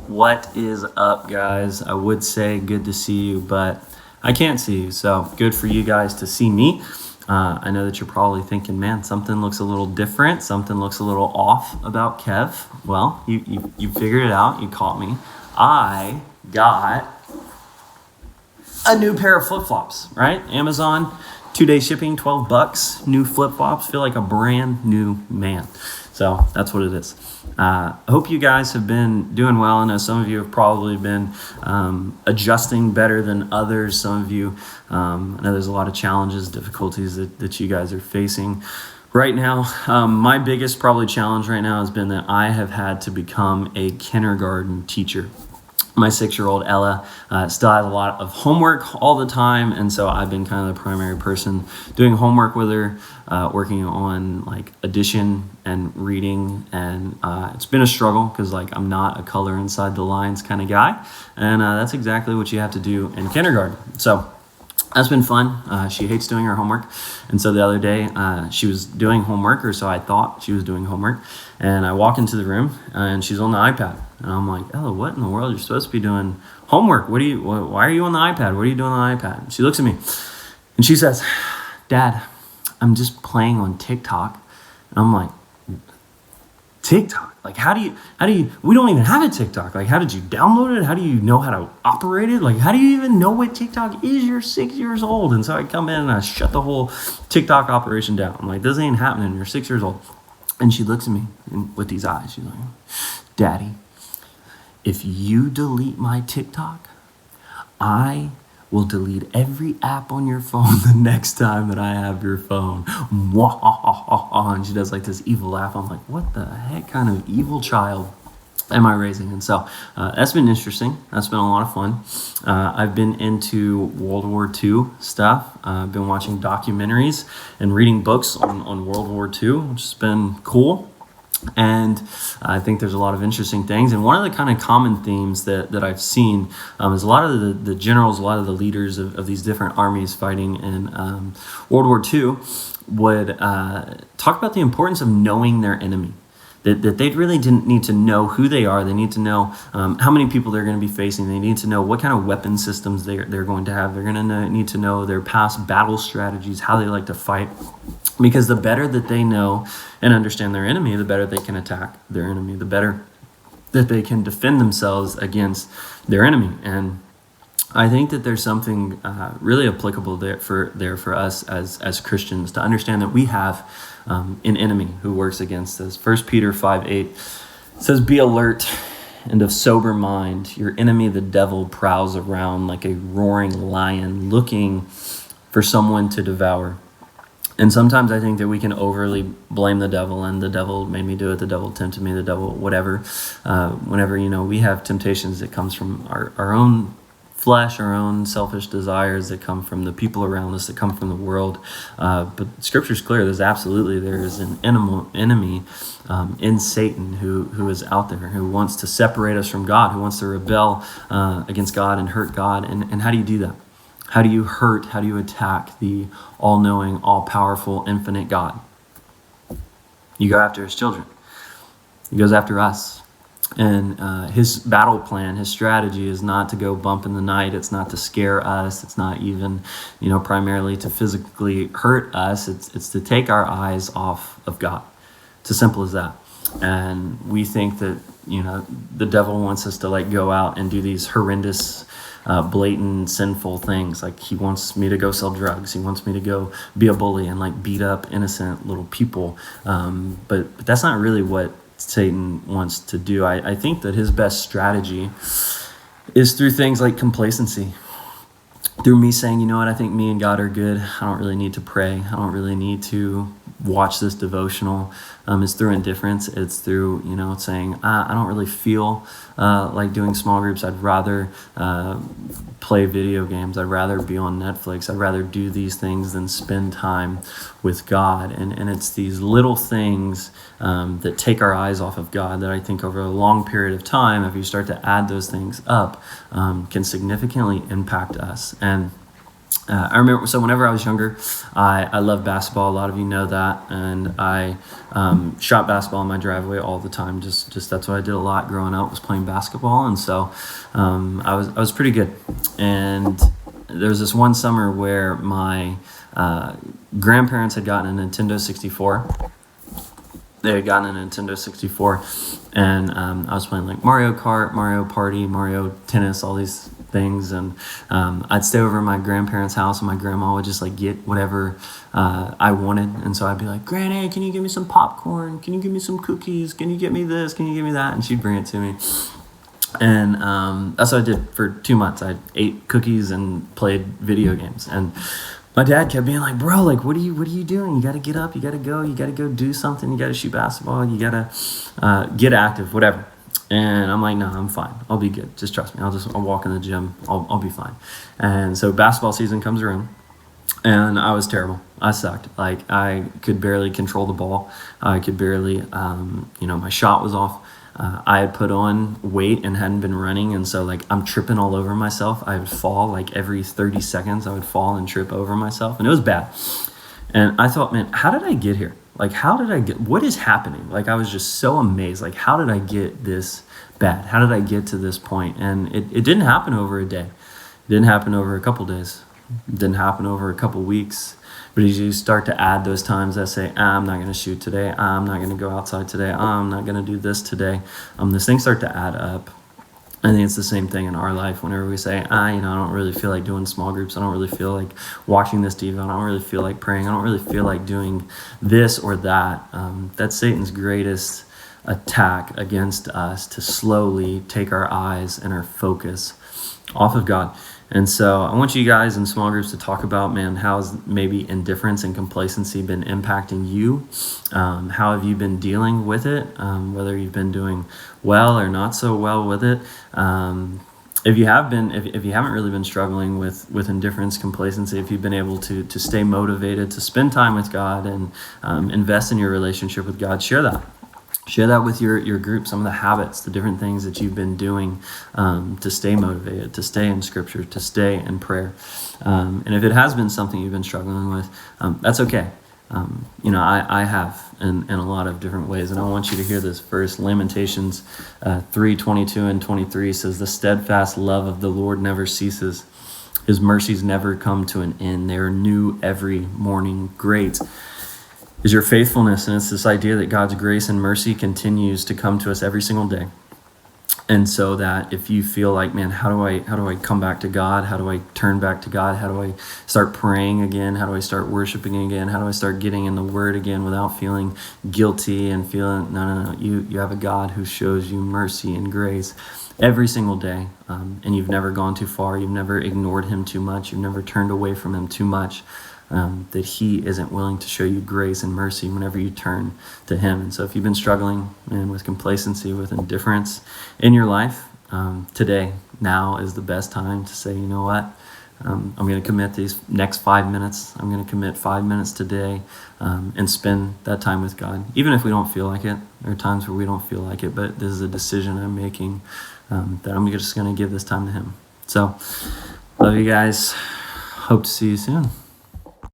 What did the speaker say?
What is up, guys? I would say good to see you, but I can't see you, so good for you guys to see me. I know that you're probably thinking, man, something looks a little different, something looks a little off about Kev. Well, you figured it out, you caught me. I got a new pair of flip-flops, right? Amazon, 2-day shipping, $12, new flip-flops, feel like a brand new man. So that's what it is. I hope you guys have been doing well. I know some of you have probably been adjusting better than others. Some of you, I know there's a lot of challenges, difficulties that you guys are facing right now. My biggest probably challenge right now has been that I have had to become a kindergarten teacher. My 6-year-old Ella still has a lot of homework all the time, and so I've been kind of the primary person doing homework with her, working on like addition and reading, and it's been a struggle because like I'm not a color inside the lines kind of guy, and that's exactly what you have to do in kindergarten. So that's been fun. She hates doing her homework. And so the other day, she was doing homework, or so I thought she was doing homework. And I walk into the room, and she's on the iPad. And I'm like, Ella, what in the world? You're supposed to be doing homework. Why are you on the iPad? What are you doing on the iPad? And she looks at me, and she says, Dad, I'm just playing on TikTok. And I'm like, TikTok? Like, how do you, we don't even have a TikTok. Like, how did you download it? How do you know how to operate it? Like, how do you even know what TikTok is? You're 6 years old. And so I come in and I shut the whole TikTok operation down. I'm like, this ain't happening. You're 6 years old. And she looks at me with these eyes. She's like, Daddy, if you delete my TikTok, I will delete every app on your phone the next time that I have your phone. And she does like this evil laugh. I'm like, what the heck kind of evil child am I raising? And so that's been interesting. That's been a lot of fun. I've been into World War II stuff. I've been watching documentaries and reading books on World War II, which has been cool. And I think there's a lot of interesting things. And one of the kind of common themes that I've seen is a lot of the generals, a lot of the leaders of these different armies fighting in World War II would talk about the importance of knowing their enemy. That they really didn't need to know who they are. They need to know how many people they're going to be facing. They need to know what kind of weapon systems they're going to have. They're going to need to know their past battle strategies, how they like to fight. Because the better that they know and understand their enemy, the better they can attack their enemy, the better that they can defend themselves against their enemy. And I think that there's something really applicable there for us as Christians to understand that we have an enemy who works against us. 1 Peter 5:8 says, be alert and of sober mind. Your enemy, the devil, prowls around like a roaring lion looking for someone to devour. And sometimes I think that we can overly blame the devil, and the devil made me do it, the devil tempted me, the devil whatever. Whenever, we have temptations that comes from our own flesh, our own selfish desires that come from the people around us, that come from the world. But Scripture's clear. There is an enemy in Satan who is out there, who wants to separate us from God, who wants to rebel against God and hurt God. And how do you do that? How do you attack the all-knowing, all-powerful, infinite God? You go after his children. He goes after us. And his battle plan, his strategy is not to go bump in the night. It's not to scare us. It's not even, primarily to physically hurt us. It's to take our eyes off of God. It's as simple as that. And we think that, the devil wants us to go out and do these horrendous blatant sinful things. Like he wants me to go sell drugs. He wants me to go be a bully and beat up innocent little people. But that's not really what Satan wants to do. I think that his best strategy is through things like complacency. Through me saying, you know what, I think me and God are good. I don't really need to pray. I don't really need to watch this devotional. It's through indifference. It's through, saying, I don't really feel like doing small groups. I'd rather play video games. I'd rather be on Netflix. I'd rather do these things than spend time with God. And it's these little things that take our eyes off of God that I think over a long period of time, if you start to add those things up, can significantly impact us. And I remember, so whenever I was younger, I loved basketball. A lot of you know that. And I shot basketball in my driveway all the time. Just that's what I did a lot growing up, was playing basketball. And so I was pretty good. And there was this one summer where my grandparents had gotten a Nintendo 64. They had gotten a Nintendo 64, and I was playing like Mario Kart, Mario Party, Mario Tennis, all these things. And I'd stay over at my grandparents' house, and my grandma would just like get whatever I wanted. And so I'd be like, Granny, can you give me some popcorn? Can you give me some cookies? Can you get me this? Can you give me that? And she'd bring it to me. And that's what I did for 2 months. I ate cookies and played video games. And my dad kept being like, bro, like, what are you doing? You got to get up. You got to go do something. You got to shoot basketball. You got to get active, whatever. And I'm like, no, I'm fine. I'll be good. Just trust me. I'll walk in the gym. I'll be fine. And so basketball season comes around, and I was terrible. I sucked. Like, I could barely control the ball. I could barely, my shot was off. I had put on weight and hadn't been running, and so like I'm tripping all over myself. I would fall like every 30 seconds. I would fall and trip over myself, and it was bad. And I thought, man, how did I get here? Like, what is happening? Like, I was just so amazed. Like, how did I get this bad? How did I get to this point? And it didn't happen over a day. It didn't happen over a couple days. It didn't happen over a couple weeks. But as you start to add those times that say, I'm not going to shoot today, I'm not going to go outside today, I'm not going to do this today, these things start to add up. I think it's the same thing in our life. Whenever we say, I don't really feel like doing small groups, I don't really feel like watching this Devo, I don't really feel like praying, I don't really feel like doing this or that, that's Satan's greatest attack against us, to slowly take our eyes and our focus off of God. And so I want you guys in small groups to talk about, man, how's maybe indifference and complacency been impacting you? How have you been dealing with it? Whether you've been doing well or not so well with it. If you have been, if you haven't really been struggling with indifference, complacency, if you've been able to stay motivated, to spend time with God and invest in your relationship with God, share that. Share that with your group, some of the habits, the different things that you've been doing to stay motivated, to stay in Scripture, to stay in prayer. And if it has been something you've been struggling with, that's okay. I have in a lot of different ways. And I want you to hear this verse. Lamentations 3:22 and 23 says, the steadfast love of the Lord never ceases. His mercies never come to an end. They are new every morning. Great is your faithfulness. And it's this idea that God's grace and mercy continues to come to us every single day. And so that if you feel like, man, how do I come back to God? How do I turn back to God? How do I start praying again? How do I start worshiping again? How do I start getting in the Word again without feeling guilty and feeling, no. You have a God who shows you mercy and grace every single day. And you've never gone too far. You've never ignored Him too much. You've never turned away from Him too much. That He isn't willing to show you grace and mercy whenever you turn to Him. And so if you've been struggling, man, with complacency, with indifference in your life, today, now is the best time to say, you know what? I'm going to commit these next 5 minutes. I'm going to commit 5 minutes today and spend that time with God. Even if we don't feel like it, there are times where we don't feel like it, but this is a decision I'm making that I'm just going to give this time to Him. So, love you guys. Hope to see you soon.